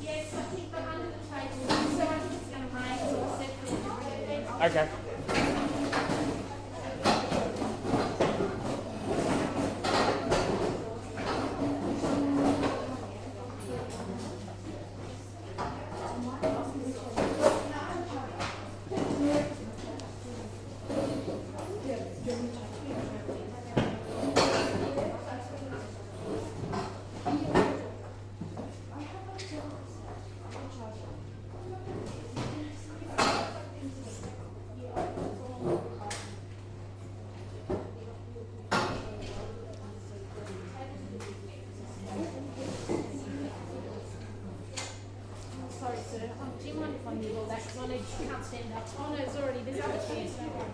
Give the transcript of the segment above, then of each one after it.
Yes, I think they're under the table, so I think it's going to rain, so I'll set them. Okay. Sorry, sir. Do you mind if I move all that? Because I need, you can't stand up. Oh, no, it's already, there's other chairs. Don't worry.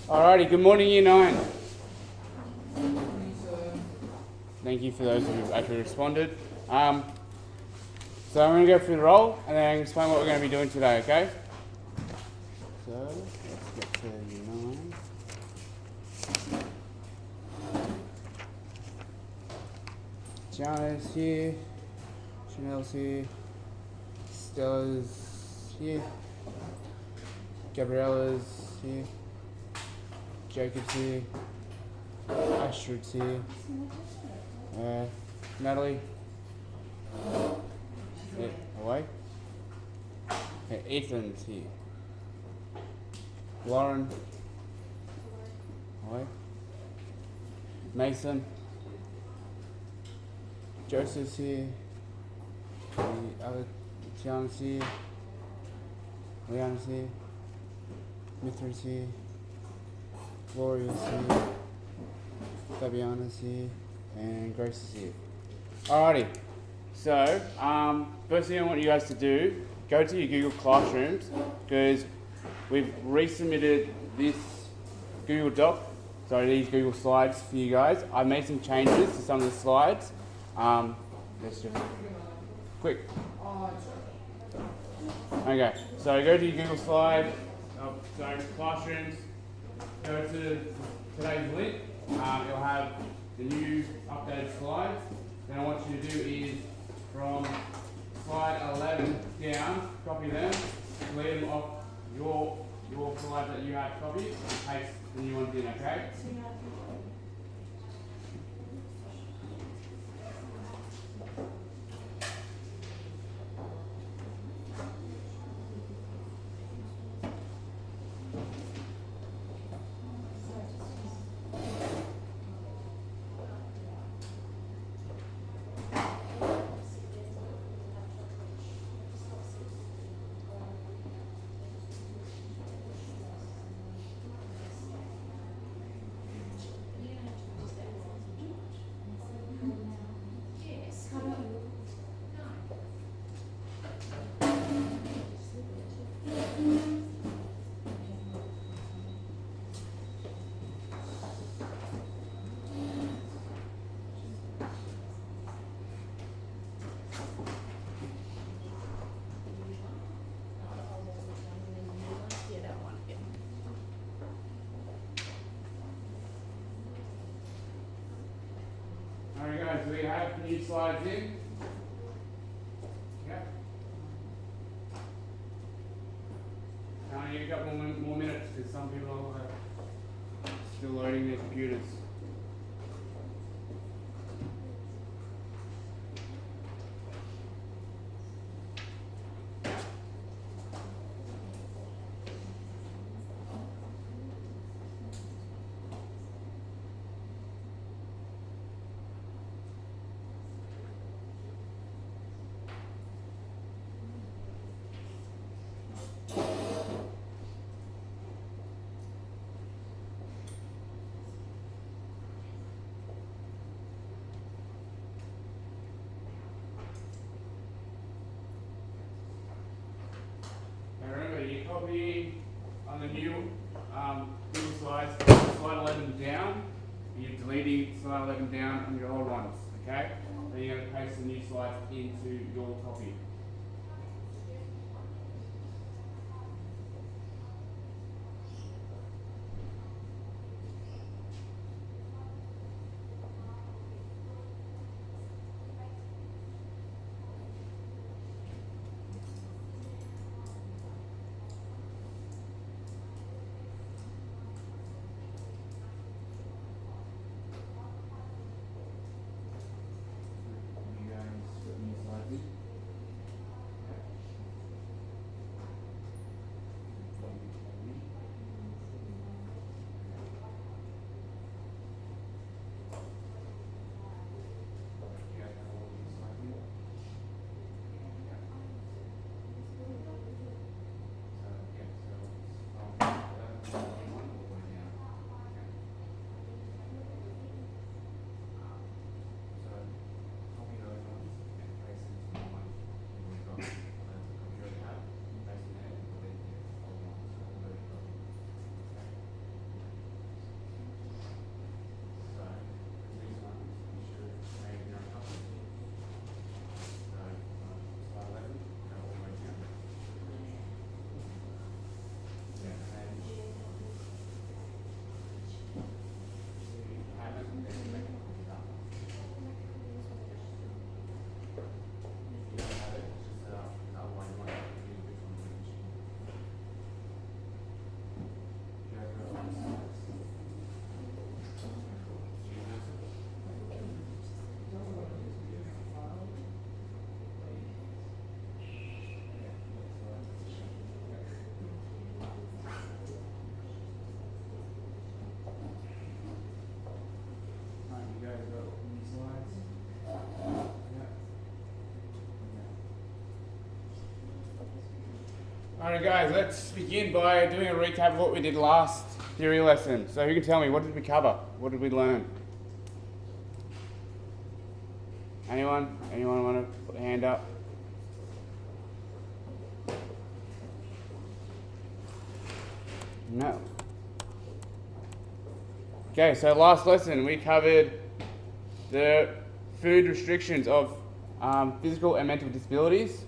Alrighty, good morning, Year 9. Thank you for those who actually responded. So I'm going to go through the role and then explain what we're going to be doing today, okay? So, let's get to Year 9. Gianna's here, Chanel's here, Stella's here, Gabriella's here, Jacob's here, Astrid's here, Natalie, away, Ethan's here, Lauren, away, Mason, Joseph's here, the other Tiana's here, Leanna's here, Mithra's here, Gloria's here, Fabiana's here, and Grace is here. Alrighty, so first thing I want you guys to do, go to your Google Classrooms because we've resubmitted this Google Doc, these Google Slides for you guys. I've made some changes to some of the slides. Let's just quick. Okay, so go to your Google Slide, Classrooms, go to today's link, it'll have the new updated slides. Then what you do is from slide 11 down, copy them, delete them off your slide that you had copied, and paste the new ones in, okay? Alright guys, do we have new slides in? Yeah. Now you've got more minutes because some people are still loading their computers. Copy on the new Google Slides, slide 11 down, and you're deleting slide 11 down on your old ones, okay? Then you're going to paste the new slides into your copy. Alright guys, let's begin by doing a recap of what we did last theory lesson. So who can tell me, what did we cover? What did we learn? Anyone? Anyone want to put a hand up? No. Okay, so last lesson we covered the food restrictions of physical and mental disabilities,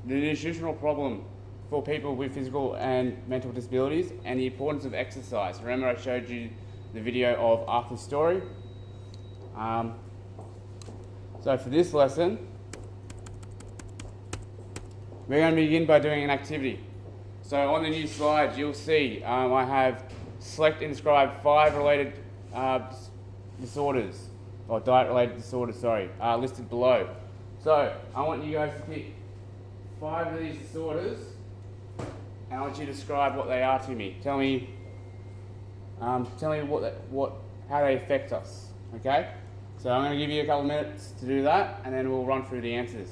the nutritional problem for people with physical and mental disabilities, and the importance of exercise. Remember I showed you the video of Arthur's story? So for this lesson, we're going to begin by doing an activity. So on the new slide, you'll see I have select and describe 5 related disorders, or diet-related disorders, sorry, listed below. So I want you guys to pick 5 of these disorders, and I want you to describe what they are to me. Tell me how they affect us. Okay? So I'm going to give you a couple of minutes to do that, and then we'll run through the answers.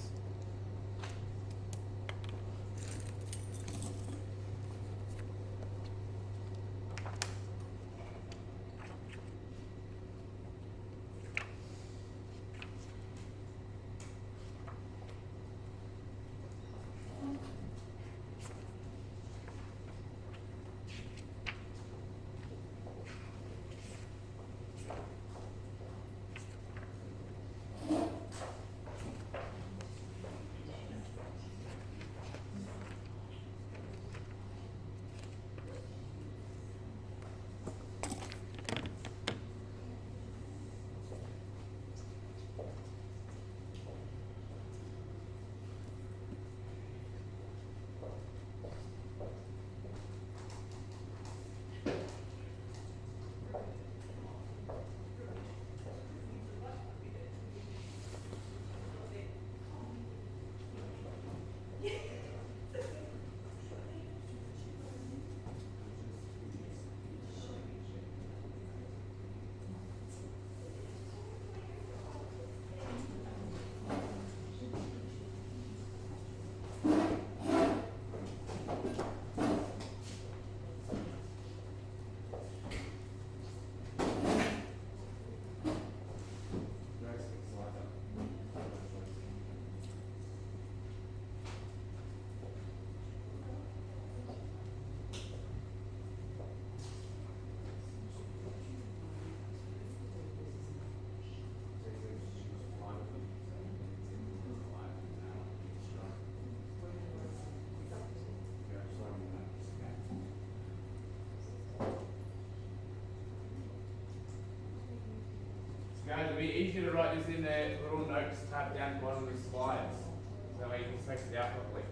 Guys, it'll be easier to write this in the little notes tab down the bottom of the slides, so that way you can space it out properly.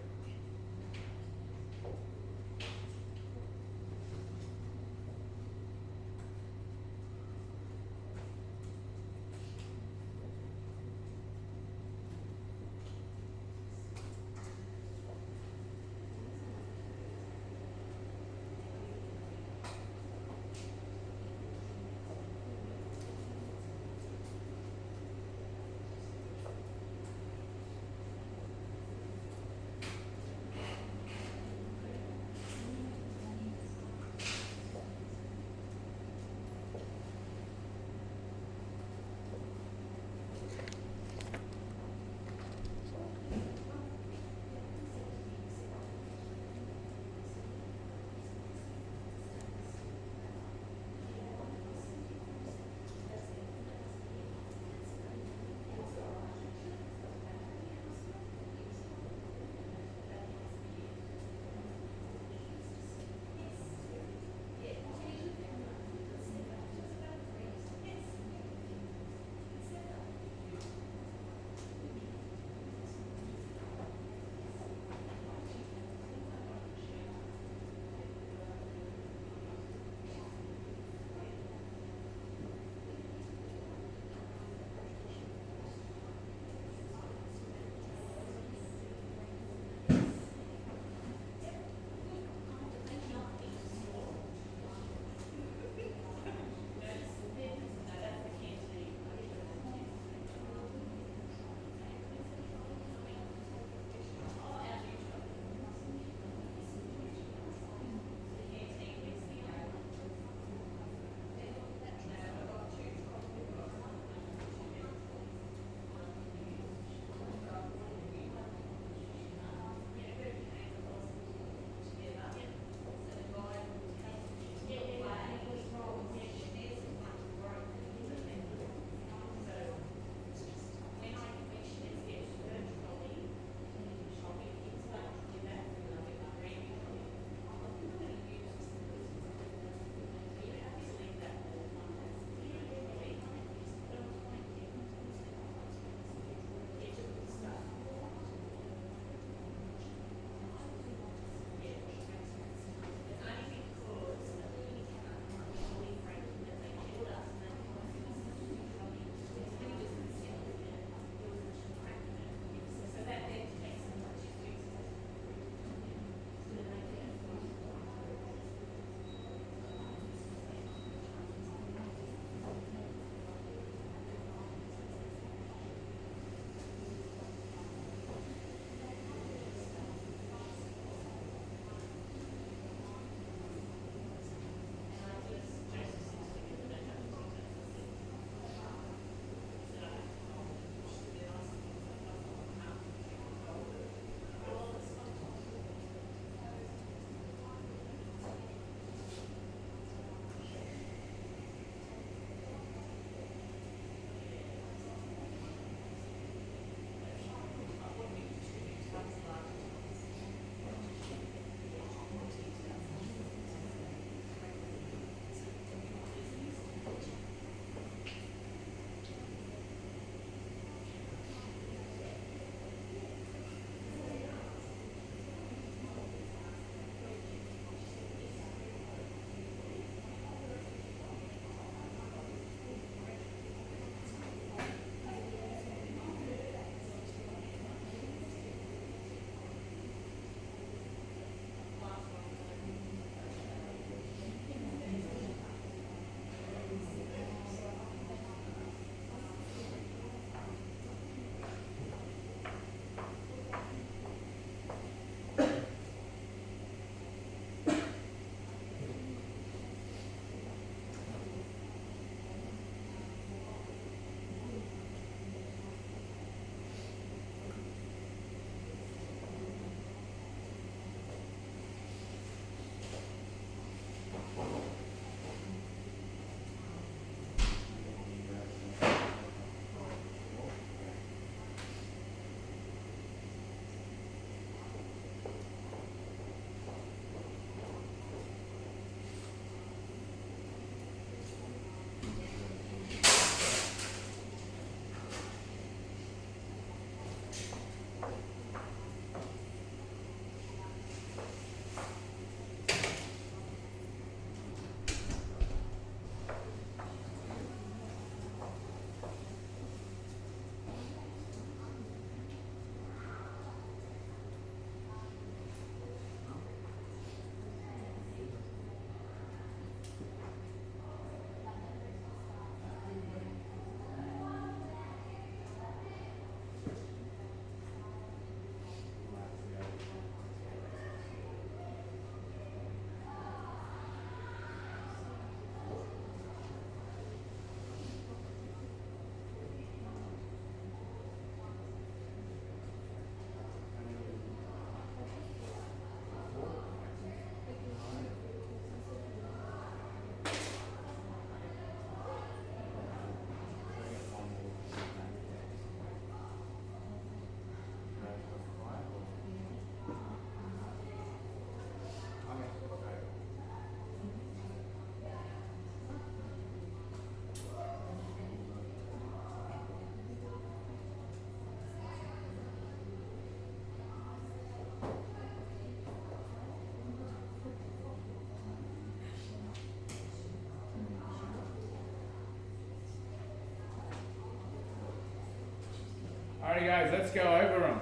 Alrighty guys, let's go over them.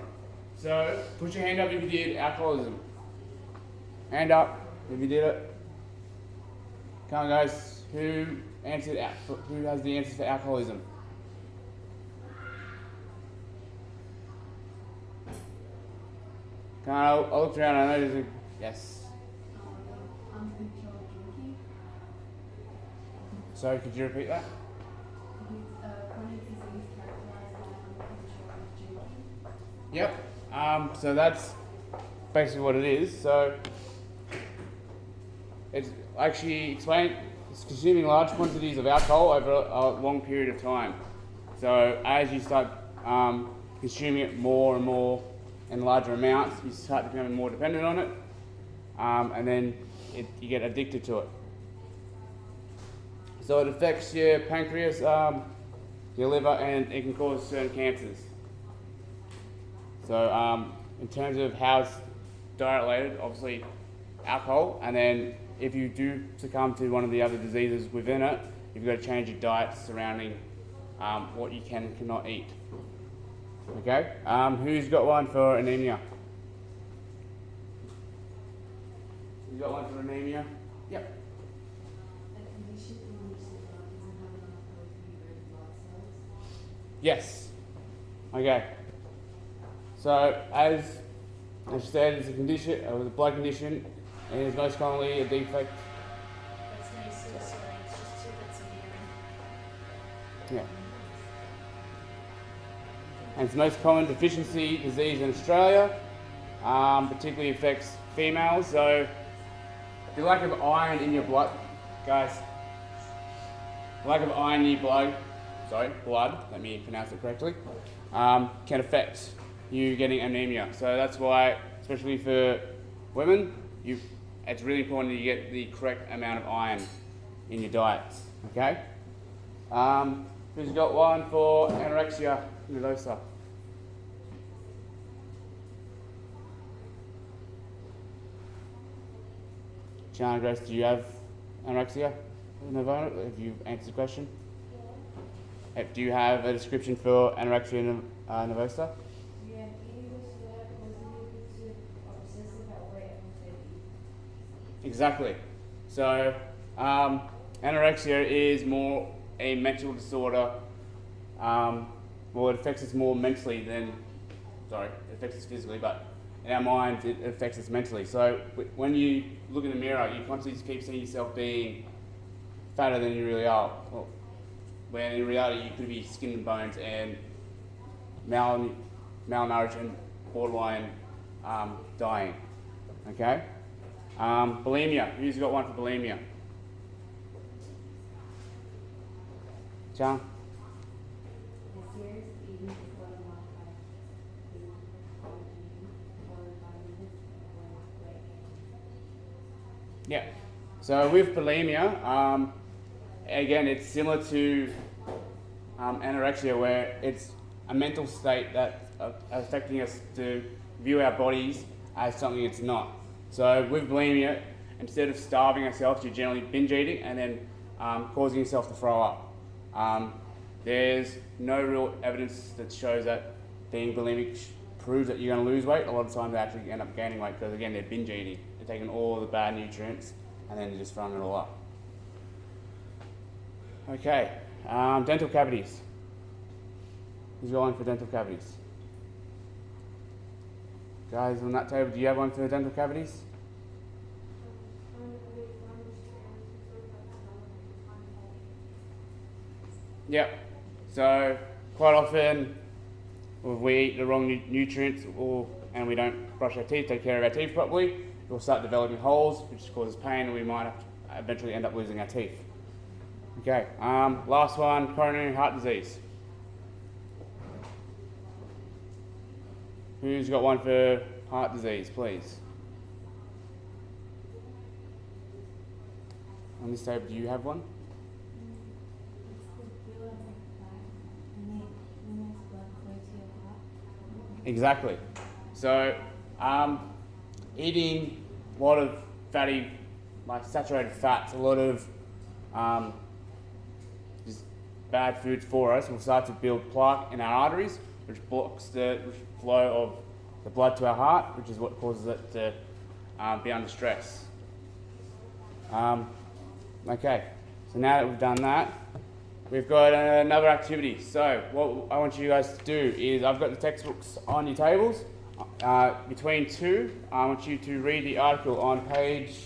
So, put your hand up if you did alcoholism. Hand up if you did it. Come on guys, who has the answers for alcoholism? Come on, I'll look around, I know there's a... Yes. Uncontrolled drinking. Sorry, could you repeat that? With chronic disease characterized by uncontrolled drinking. Yep. So that's basically what it is. So it's actually explained. It's consuming large quantities of alcohol over a long period of time. So as you start consuming it more and more in larger amounts, you start becoming more dependent on it, and then you get addicted to it. So it affects your pancreas, your liver, and it can cause certain cancers. So in terms of how it's diet related, obviously alcohol, and then if you do succumb to one of the other diseases within it, you've got to change your diet surrounding what you can and cannot eat. Okay, who's got one for anemia? You got one for anemia? Yep. A condition in which the blood doesn't have enough healthy red blood cells. Yes. Okay. So as I said, it's a condition, a blood condition, and is most commonly a defect. That's nice, so sorry, it's just 2 bits of urine. Yeah. And it's the most common deficiency disease in Australia. Particularly affects females. So the lack of iron in your blood, guys. The lack of iron in your blood, let me pronounce it correctly, can affect you getting anemia. So that's why, especially for women, it's really important that you get the correct amount of iron in your diets. Okay? Who's got one for anorexia nervosa? Shannon, Grace, do you have anorexia nervosa? Have you answered the question? Do you have a description for anorexia nervosa? Yeah, eating disorder causing you to obsess about weight and food. Exactly. So, anorexia is more a mental disorder. Well, it affects us more mentally than, it affects us physically, but in our minds, it affects us mentally. So, when you look in the mirror, you constantly keep seeing yourself being fatter than you really are. Well, when in reality, you could be skin and bones and malnourished and borderline dying. Okay? Bulimia. Who's got one for bulimia? John? A serious eating disorder marked by food followed by minutes of weight gain. Yeah. So with bulimia, again, it's similar to anorexia, where it's a mental state that's affecting us to view our bodies as something it's not. So with bulimia, instead of starving ourselves, you're generally binge eating and then causing yourself to throw up. There's no real evidence that shows that being bulimic proves that you're going to lose weight. A lot of times they actually end up gaining weight because, again, they're binge eating. They're taking all the bad nutrients and then they're just throwing it all up. Okay, dental cavities. Who's got one for dental cavities? Guys on that table, do you have one for dental cavities? Yep. So quite often, if we eat the wrong nutrients and we don't brush our teeth, take care of our teeth properly, we'll start developing holes, which causes pain, and we might have to eventually end up losing our teeth. Okay. Last one: coronary heart disease. Who's got one for heart disease, please? On this table, do you have one? It's the buildup of fat and it makes blood flow to your heart. Exactly. So, eating a lot of fatty, like saturated fats, a lot of just bad foods for us will start to build plaque in our arteries, which blocks the flow of the blood to our heart, which is what causes it to be under stress. Okay, so now that we've done that, we've got another activity. So what I want you guys to do is, I've got the textbooks on your tables. Between two, I want you to read the article on page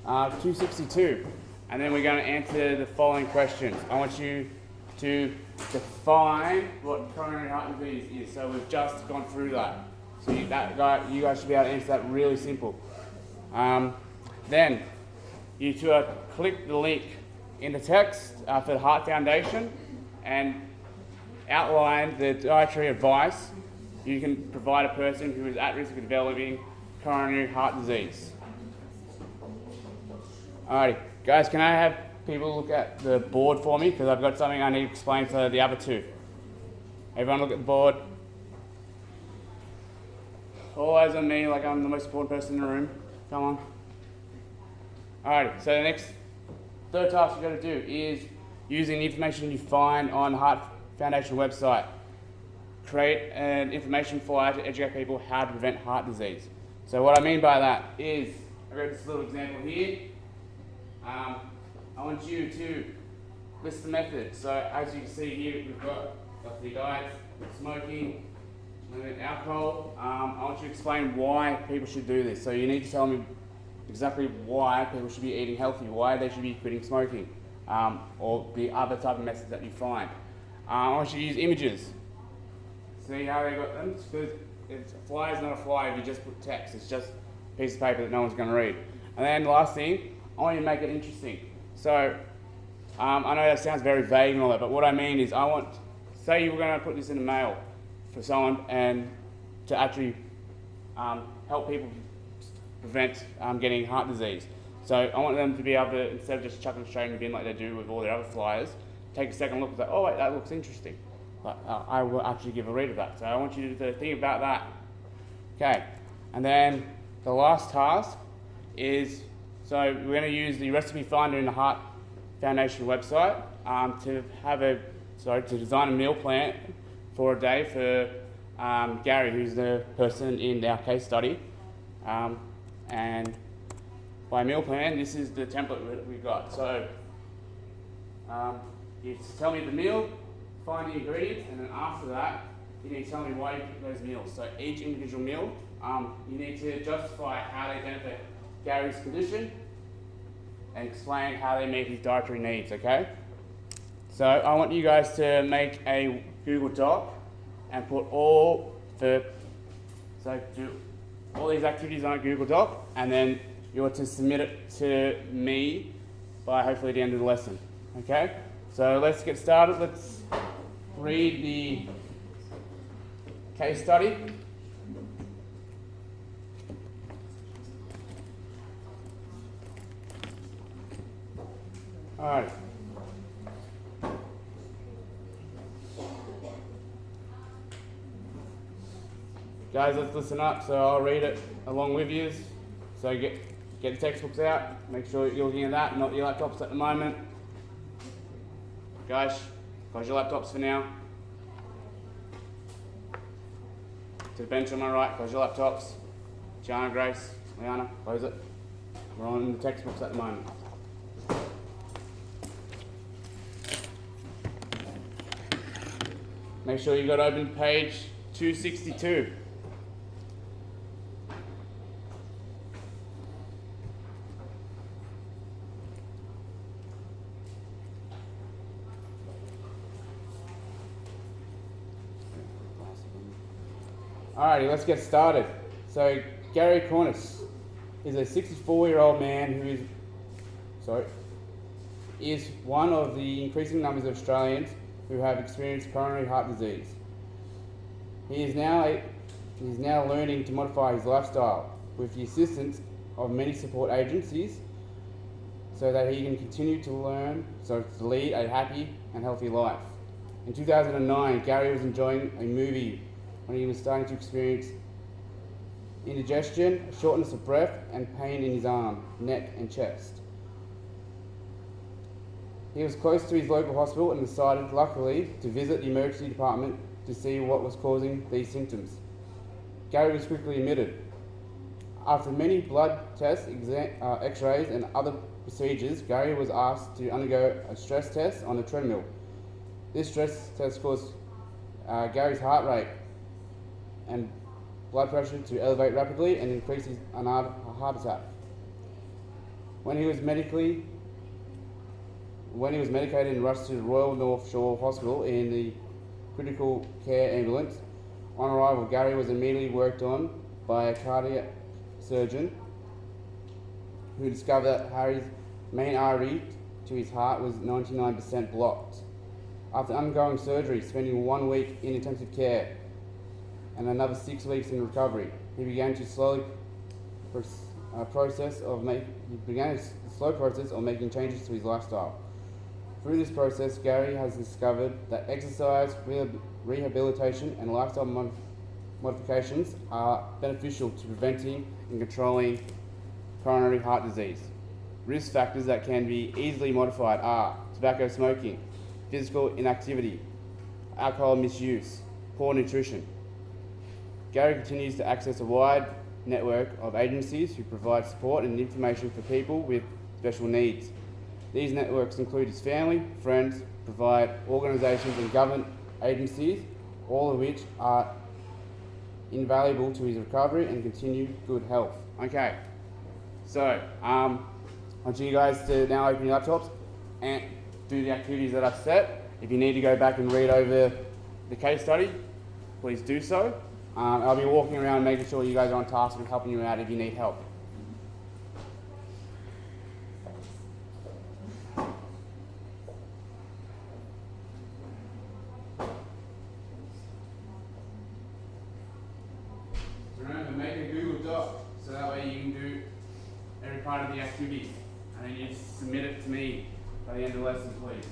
262, and then we're going to answer the following questions. I want you to define what coronary heart disease is. So we've just gone through that. So you guys should be able to answer that really simple. Then you two click the link in the text for the Heart Foundation and outline the dietary advice you can provide a person who is at risk of developing coronary heart disease. Alrighty, guys, can I have people look at the board for me, because I've got something I need to explain to the other two. Everyone look at the board. All eyes on me like I'm the most important person in the room. Come on. Alrighty, so the next third task you've got to do is using the information you find on the Heart Foundation website. Create an information flyer to educate people how to prevent heart disease. So what I mean by that is, I've got this little example here. I want you to list the methods. So as you can see here, we've got the diet, smoking, and alcohol. I want you to explain why people should do this. So you need to tell me exactly why people should be eating healthy, why they should be quitting smoking, or the other type of methods that you find. I want you to use images. See how they got them? Because a flyer is not a flyer if you just put text. It's just a piece of paper that no one's going to read. And then the last thing, I want you to make it interesting. So I know that sounds very vague and all that, but what I mean is say you were going to put this in the mail for someone and to actually help people prevent getting heart disease. So I want them to be able to, instead of just chucking it straight in the bin like they do with all their other flyers, take a second look and say, oh wait, that looks interesting. But I will actually give a read of that. So I want you to think about that. Okay, and then the last task is, so we're going to use the recipe finder in the Heart Foundation website to design a meal plan for a day for Gary, who's the person in our case study. And by meal plan, this is the template we got. So you tell me the meal, find the ingredients, and then after that, you need to tell me why you pick those meals. So each individual meal, you need to justify how they benefit Gary's condition and explain how they meet his dietary needs, okay? So I want you guys to make a Google Doc and put do all these activities on a Google Doc, and then you're to submit it to me by hopefully the end of the lesson, okay? So let's get started. Let's read the case study. All right. Guys, let's listen up. So I'll read it along with you. So get the textbooks out. Make sure you're looking at that, not your laptops at the moment. Guys, close your laptops for now. To the bench on my right, close your laptops. Gianna, Grace, Liana, close it. We're on the textbooks at the moment. Make sure you got open page 262. Alrighty, let's get started. So Gary Cornish is a 64-year-old man who is one of the increasing numbers of Australians who have experienced coronary heart disease. He is now learning to modify his lifestyle with the assistance of many support agencies so that he can continue to lead a happy and healthy life. In 2009, Gary was enjoying a movie when he was starting to experience indigestion, shortness of breath, and pain in his arm, neck, and chest. He was close to his local hospital and decided, luckily, to visit the emergency department to see what was causing these symptoms. Gary was quickly admitted. After many blood tests, x-rays and other procedures, Gary was asked to undergo a stress test on a treadmill. This stress test caused Gary's heart rate and blood pressure to elevate rapidly and increase a heart attack. When he was medicated and rushed to the Royal North Shore Hospital in the critical care ambulance, on arrival, Gary was immediately worked on by a cardiac surgeon who discovered that Harry's main artery to his heart was 99% blocked. After undergoing surgery, spending 1 week in intensive care, and another 6 weeks in recovery, he began a slow process of making changes to his lifestyle. Through this process, Gary has discovered that exercise, rehabilitation, and lifestyle modifications are beneficial to preventing and controlling coronary heart disease. Risk factors that can be easily modified are tobacco smoking, physical inactivity, alcohol misuse, poor nutrition. Gary continues to access a wide network of agencies who provide support and information for people with special needs. These networks include his family, friends, provide organisations and government agencies, all of which are invaluable to his recovery and continued good health. Okay, so I want you guys to now open your laptops and do the activities that I've set. If you need to go back and read over the case study, please do so. I'll be walking around making sure you guys are on task and helping you out if you need help. Remember, make a Google Doc so that way you can do every part of the activity, and then you just submit it to me by the end of the lesson, please.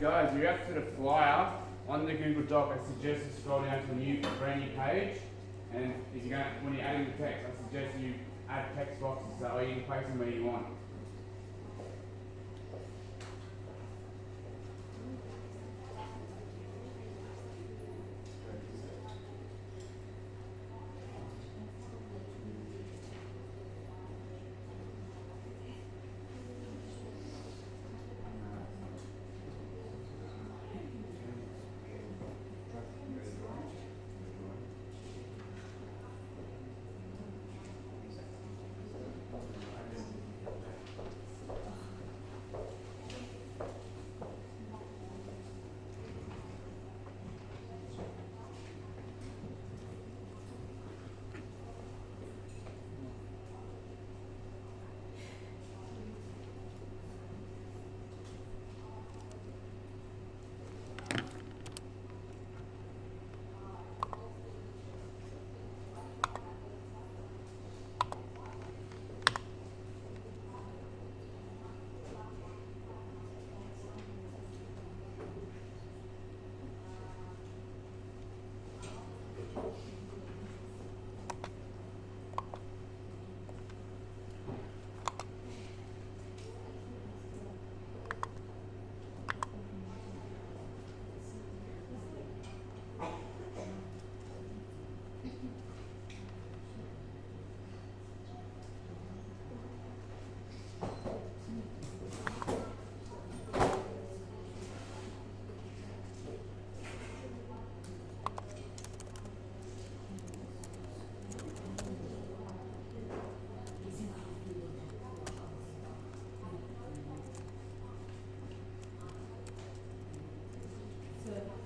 guys, you're up to the flyer on the Google Doc. I suggest you scroll down to a brand new page, and if you're going, when you're adding the text, I suggest you add text boxes so you can place them where you want.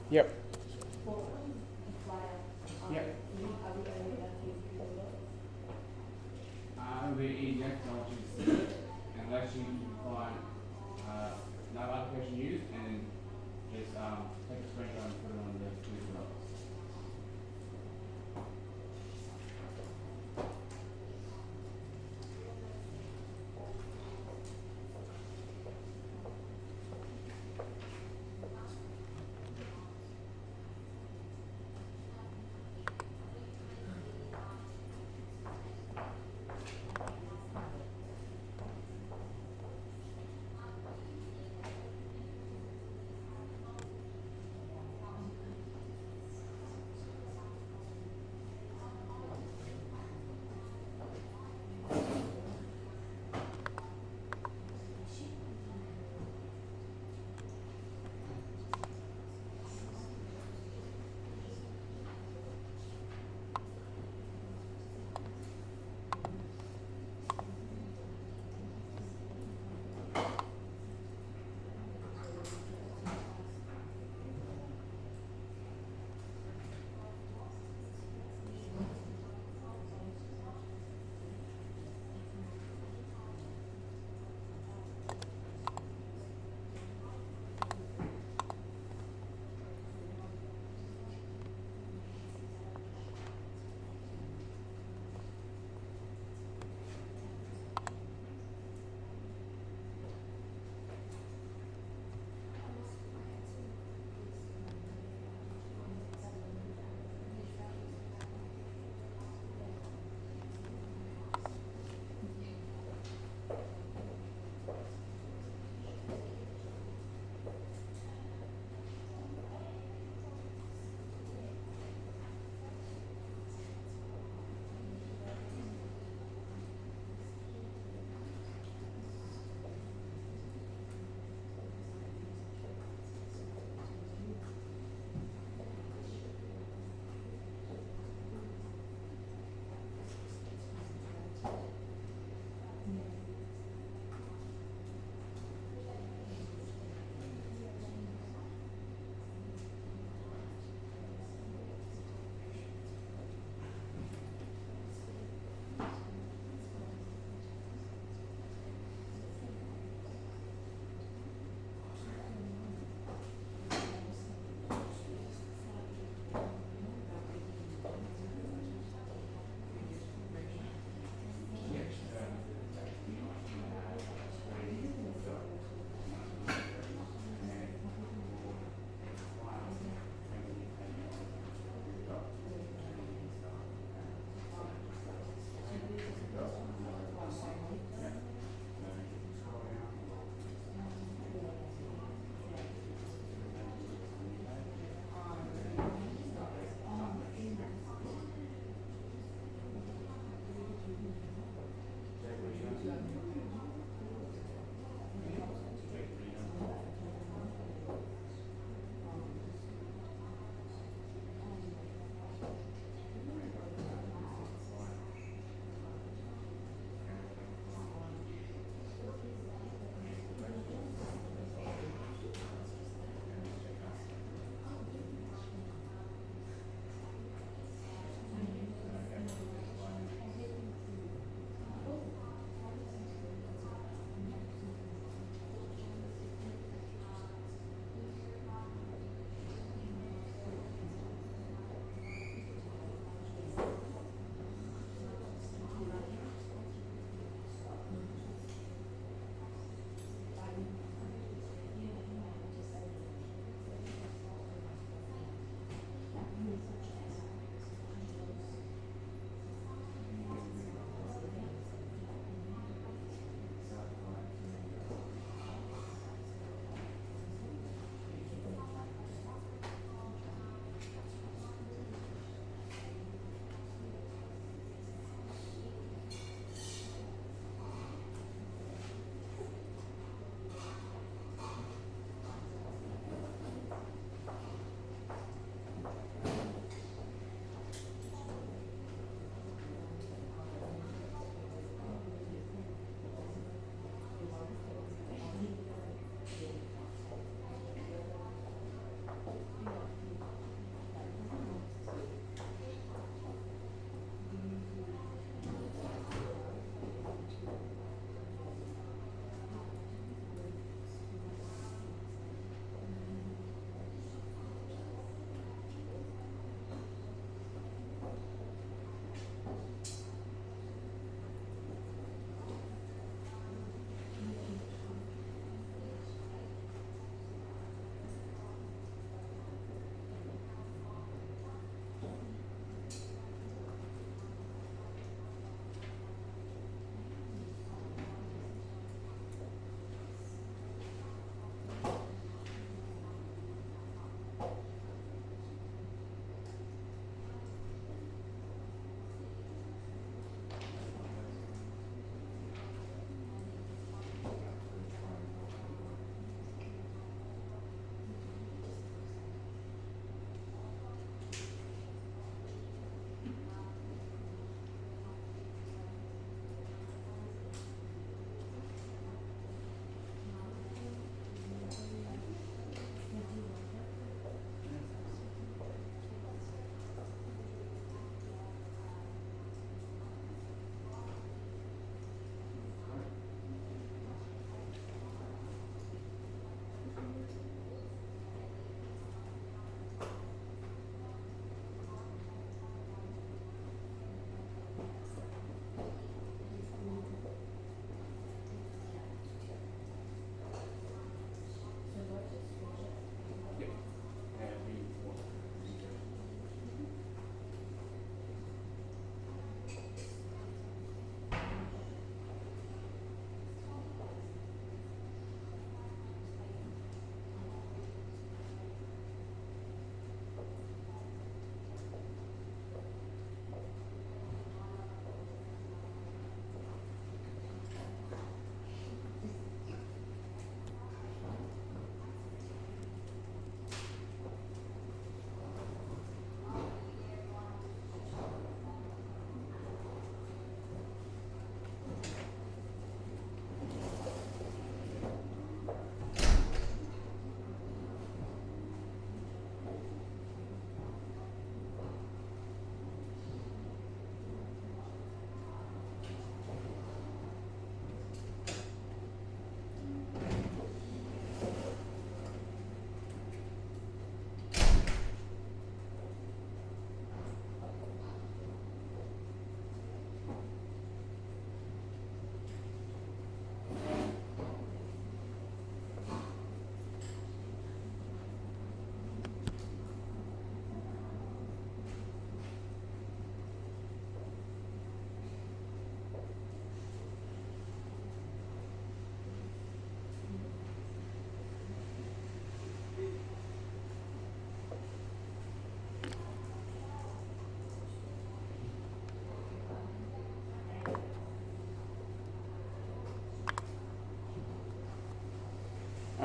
Yep. Yep. It'll be easy next time to see it, unless you find no application used, and just take a screenshot and put it on the Google Docs.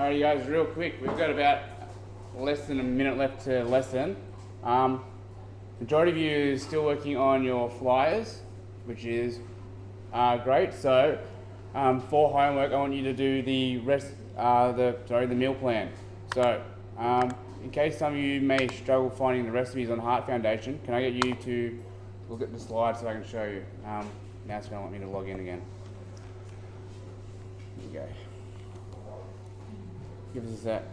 Alrighty guys, real quick, we've got about less than a minute left to lesson. Majority of you is still working on your flyers, which is great. So for homework, I want you to do the meal plan. So in case some of you may struggle finding the recipes on Heart Foundation, can I get you to look at the slide so I can show you? Now it's going to want me to log in again. There you go. Give us a sec.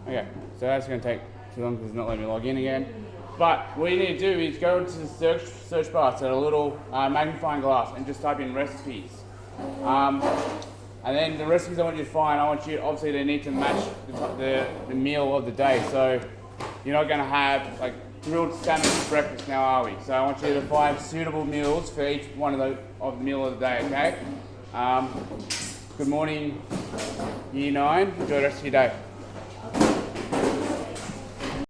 Okay, so that's going to take too long because it's not letting me log in again. But what you need to do is go into the search bar, so a little magnifying glass, and just type in recipes. And then the recipes I want you to find, obviously they need to match the meal of the day. So you're not going to have like grilled salmon for breakfast now, are we? So I want you to find suitable meals for each one of the meal of the day, okay? Good morning, Year 9. Enjoy the rest of your day.